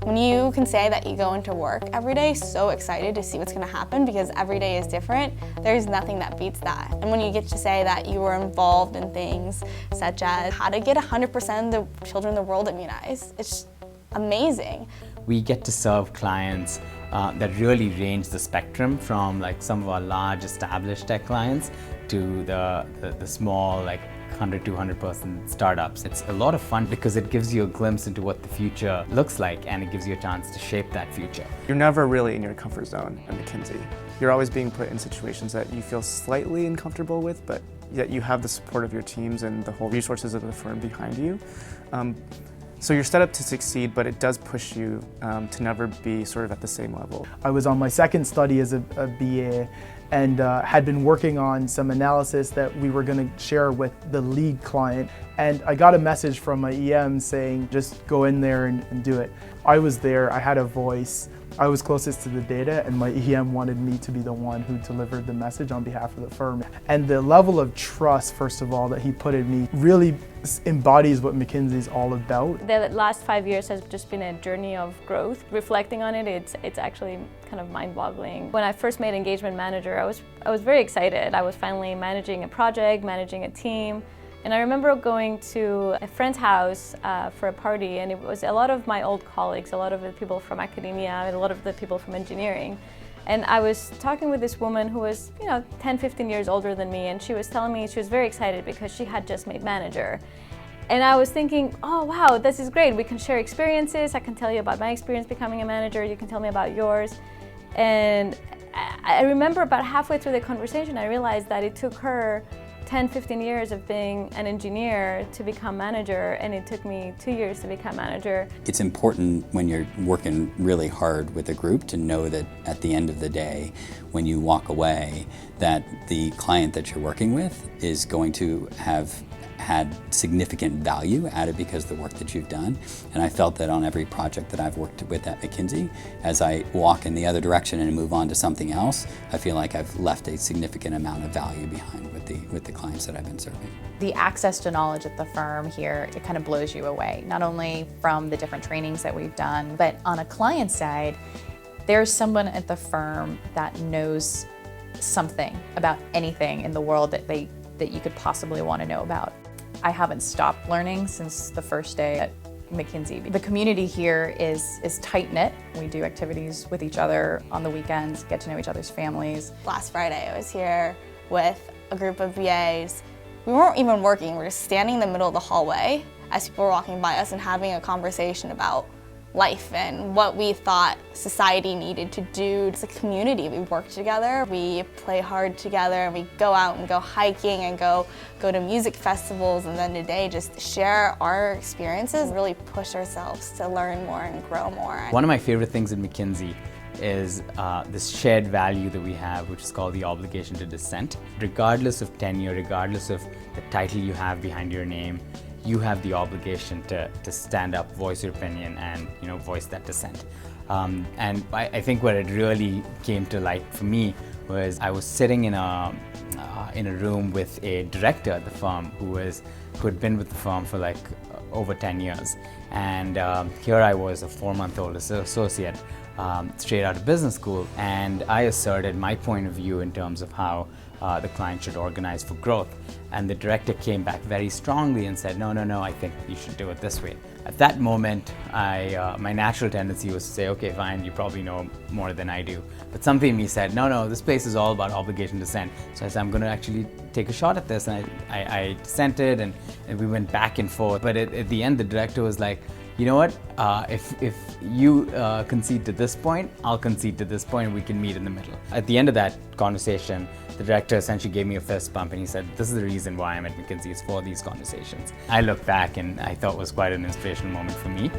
When you can say that you go into work every day so excited to see what's going to happen because every day is different, there's nothing that beats that. And when you get to say that you were involved in things such as how to get 100% of the children in the world immunized, it's amazing. We get to serve clients that really range the spectrum from like some of our large established tech clients to the small like 100, 200 person startups. It's a lot of fun because it gives you a glimpse into what the future looks like and it gives you a chance to shape that future. You're never really in your comfort zone at McKinsey. You're always being put in situations that you feel slightly uncomfortable with, but yet you have the support of your teams and the whole resources of the firm behind you. So you're set up to succeed, but it does push you to never be sort of at the same level. I was on my second study as a BA and had been working on some analysis that we were going to share with the lead client. And I got a message from my EM saying, just go in there and do it. I was there, I had a voice, I was closest to the data, and my EM wanted me to be the one who delivered the message on behalf of the firm. And the level of trust, first of all, that he put in me really embodies what McKinsey's all about. The last 5 years has just been a journey of growth. Reflecting on it, it's actually kind of mind-boggling. When I first made engagement manager, I was very excited. I was finally managing a project, managing a team. And I remember going to a friend's house for a party, and it was a lot of my old colleagues, a lot of the people from academia, and a lot of the people from engineering. And I was talking with this woman who was, 10, 15 years older than me, and she was telling me she was very excited because she had just made manager. And I was thinking, oh wow, this is great. We can share experiences. I can tell you about my experience becoming a manager. You can tell me about yours. And I remember about halfway through the conversation, I realized that it took her 10, 15 years of being an engineer to become manager, and it took me 2 years to become manager. It's important when you're working really hard with a group to know that at the end of the day, when you walk away, that the client that you're working with is going to have had significant value added because of the work that you've done. And I felt that on every project that I've worked with at McKinsey, as I walk in the other direction and move on to something else, I feel like I've left a significant amount of value behind with the clients that I've been serving. The access to knowledge at the firm here, it kind of blows you away, not only from the different trainings that we've done, but on a client side, there's someone at the firm that knows something about anything in the world that you could possibly want to know about. I haven't stopped learning since the first day at McKinsey. The community here is tight-knit. We do activities with each other on the weekends, get to know each other's families. Last Friday I was here with a group of BAs. We weren't even working, we were just standing in the middle of the hallway as people were walking by us and having a conversation about life and what we thought society needed to do. It's a community. We work together, we play hard together, and we go out and go hiking and go to music festivals, and then today just share our experiences, really push ourselves to learn more and grow more. One of my favorite things in McKinsey is this shared value that we have, which is called the obligation to dissent. Regardless of tenure, regardless of the title you have behind your name, you have the obligation to stand up, voice your opinion, and voice that dissent. And I think where it really came to light for me was I was sitting in a room with a director at the firm who had been with the firm for like over 10 years. And here I was, a 4-month-old associate, straight out of business school, and I asserted my point of view in terms of how the client should organize for growth. And the director came back very strongly and said, no, I think you should do it this way. At that moment, my natural tendency was to say, okay, fine, you probably know more than I do. But something in me said, no, this place is all about obligation to dissent. So I said, I'm going to actually take a shot at this. And I dissented, and we went back and forth. But at the end, the director was like, you know what, if you concede to this point, I'll concede to this point, and we can meet in the middle. At the end of that conversation, the director essentially gave me a fist bump and he said, this is the reason why I'm at McKinsey, it's for these conversations. I look back and I thought it was quite an inspirational moment for me.